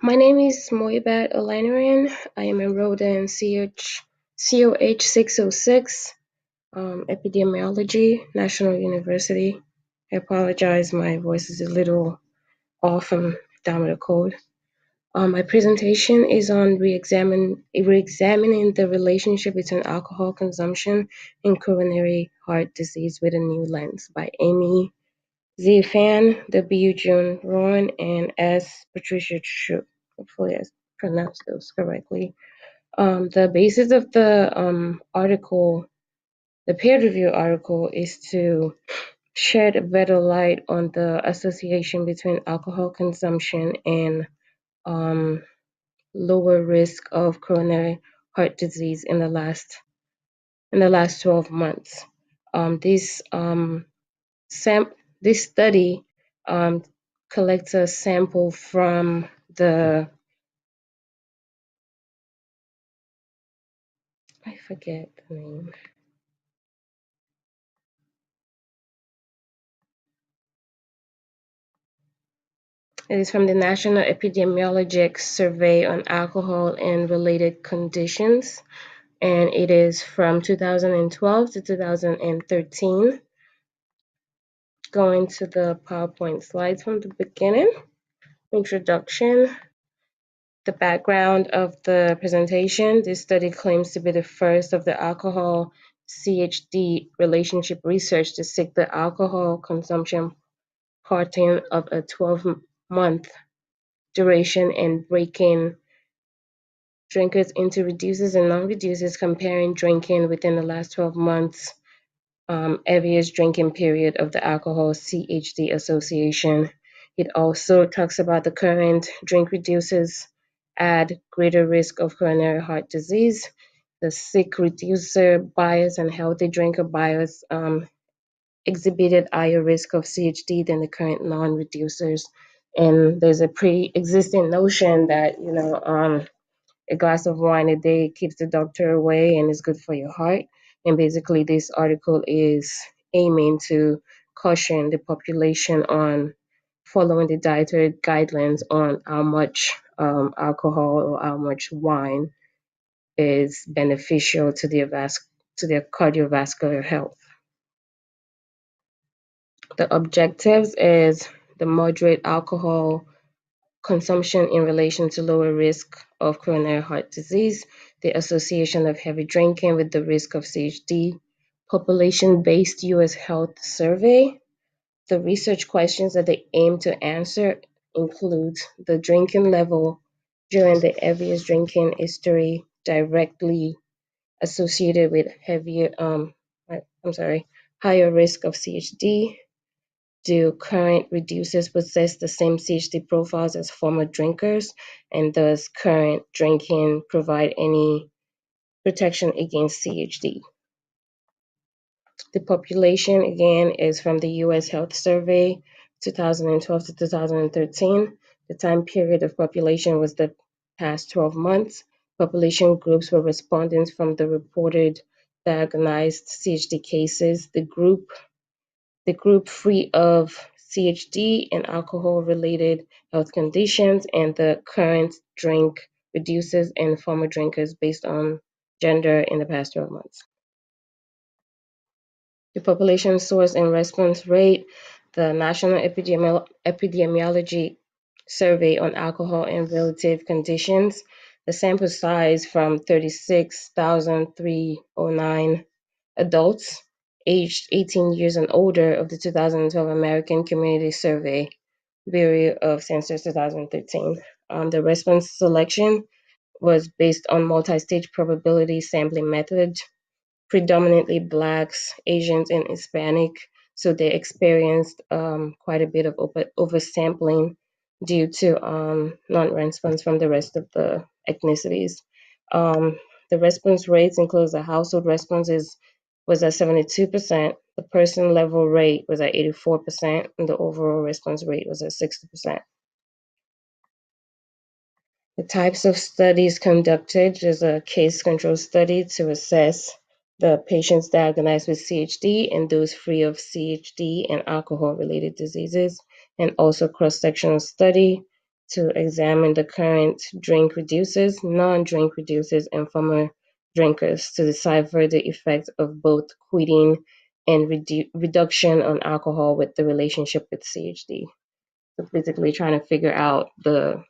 My name is Moibat Olanarian. I am enrolled in COH 606, Epidemiology, National University. I apologize, my voice is a little off from down with a cold. My presentation is on re-examining the relationship between alcohol consumption and coronary heart disease with a new lens by Amy Z. Fan, W. June Rowan, and S. Patricia Chu. Hopefully I pronounced those correctly. The basis of the article, the peer-reviewed article, is to shed a better light on the association between alcohol consumption and lower risk of coronary heart disease in the last 12 months. This this study collects a sample from I forget the name. It is from the National Epidemiologic Survey on Alcohol and Related Conditions, and it is from 2012 to 2013. Going to the PowerPoint slides from the beginning. Introduction. The background of the presentation. This study claims to be the first of the alcohol CHD relationship research to seek the alcohol consumption pattern of a 12-month duration and breaking drinkers into reducers and non-reducers, comparing drinking within the last 12 months, average drinking period of the Alcohol CHD Association. It also talks about the current drink reducers add greater risk of coronary heart disease. The sick reducer bias and healthy drinker bias exhibited higher risk of CHD than the current non-reducers. And there's a pre-existing notion that a glass of wine a day keeps the doctor away and is good for your heart. And basically, this article is aiming to caution the population on following the dietary guidelines on how much alcohol or how much wine is beneficial to their cardiovascular health. The objectives is the moderate alcohol consumption in relation to lower risk of coronary heart disease, the association of heavy drinking with the risk of CHD, population-based U.S. health survey. The research questions that they aim to answer include the drinking level during the heaviest drinking history directly associated with higher risk of CHD. Do current reducers possess the same CHD profiles as former drinkers? And does current drinking provide any protection against CHD? The population, again, is from the U.S. Health Survey, 2012 to 2013. The time period of population was the past 12 months. Population groups were respondents from the reported diagnosed CHD cases. The group free of CHD and alcohol-related health conditions, and the current drink reducers and former drinkers based on gender in the past 12 months. The population source and response rate, the National Epidemiology Survey on Alcohol and Relative Conditions, the sample size from 36,309 adults aged 18 years and older of the 2012 American Community Survey, Bureau of Census 2013. The response selection was based on multi-stage probability sampling method, predominantly Blacks, Asians, and Hispanic. So they experienced quite a bit of oversampling due to non-response from the rest of the ethnicities. The response rates includes the household response was at 72%, the person level rate was at 84%, and the overall response rate was at 60%. The types of studies conducted is a case control study to assess the patients diagnosed with CHD and those free of CHD and alcohol-related diseases, and also cross-sectional study to examine the current drink reducers, non-drink reducers, and former drinkers to decipher the effects of both quitting and reduction on alcohol with the relationship with CHD. So basically trying to figure out the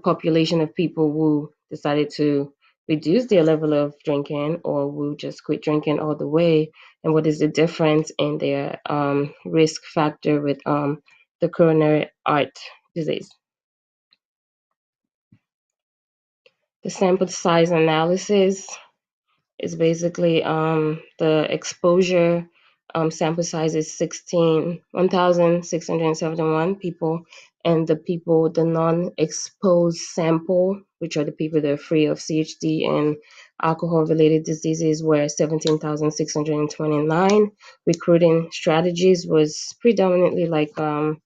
population of people who decided to reduce their level of drinking or who just quit drinking all the way, and what is the difference in their risk factor with the coronary heart disease. The sample size analysis is basically the exposure sample size is 1,671 people, and the non-exposed sample, which are the people that are free of CHD and alcohol-related diseases, were 17,629. Recruiting strategies was predominantly like the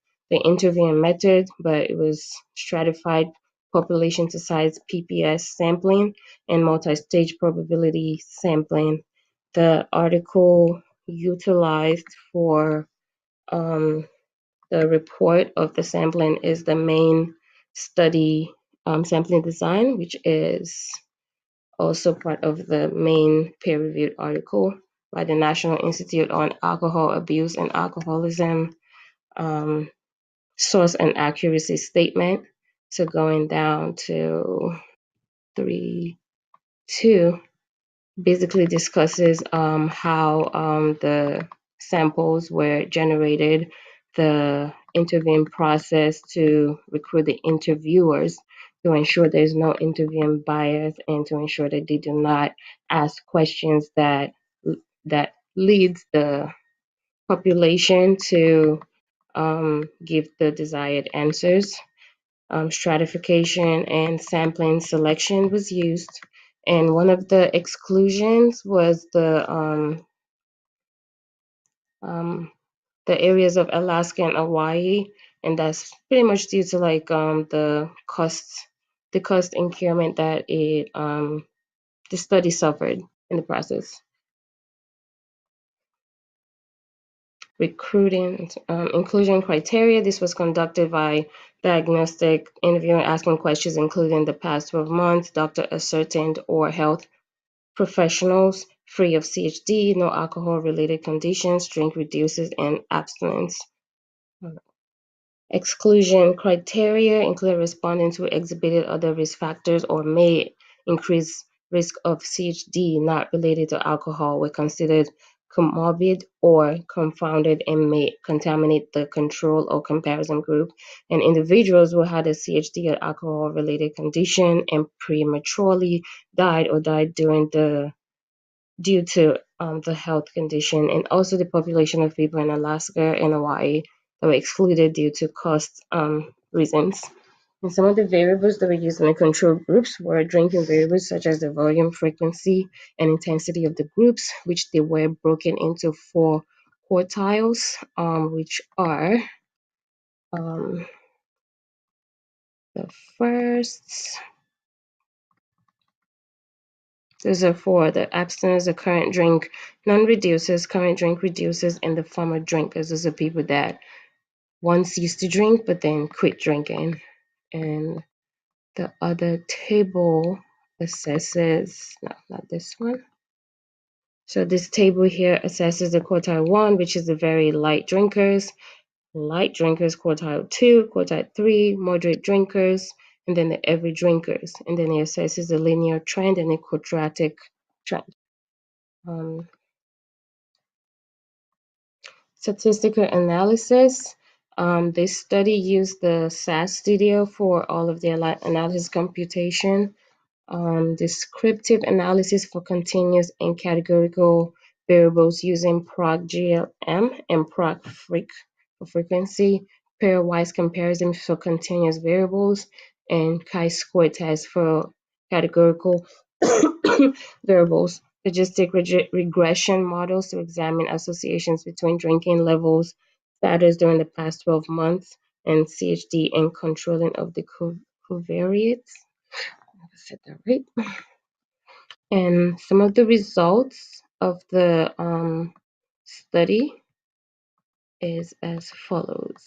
interviewing method, but it was stratified population to size PPS sampling and multi-stage probability sampling. The article utilized for the report of the sampling is the main study sampling design, which is also part of the main peer-reviewed article by the National Institute on Alcohol Abuse and Alcoholism, source and accuracy statement. So going down to 3.2 basically discusses how the samples were generated, the interviewing process to recruit the interviewers to ensure there's no interviewing bias and to ensure that they do not ask questions that leads the population to give the desired answers. Stratification and sampling selection was used, and one of the exclusions was the areas of Alaska and Hawaii, and that's pretty much due to like the cost increment that the study suffered in the process. Recruiting inclusion criteria. This was conducted by diagnostic interviewing, asking questions including the past 12 months, doctor ascertained or health professionals free of CHD, no alcohol related conditions, drink reduces, and abstinence. Exclusion criteria include respondents who exhibited other risk factors or may increase risk of CHD not related to alcohol were considered comorbid or confounded and may contaminate the control or comparison group, and individuals who had a CHD or alcohol related condition and prematurely died or died due to the health condition, and also the population of people in Alaska and Hawaii that were excluded due to cost reasons. And some of the variables that were used in the control groups were drinking variables such as the volume, frequency, and intensity of the groups, which they were broken into 4 quartiles, which are the first. Those are 4: the abstinence, the current drink, non-reducers, current drink reducers, and the former drinkers. Those are people that once used to drink but then quit drinking. And the other table assesses, no, not this one. So this table here assesses the quartile 1, which is the very light drinkers, quartile 2, quartile 3, moderate drinkers, and then the every drinkers. And then it assesses the linear trend and the quadratic trend. Statistical analysis. This study used the SAS Studio for all of the analysis computation. Descriptive analysis for continuous and categorical variables using ProcGLM and Proc for frequency, pairwise comparison for continuous variables, and chi-square test for categorical variables. Logistic regression models to examine associations between drinking levels status during the past 12 months and CHD and controlling of the covariates. I said that right. And some of the results of the study is as follows.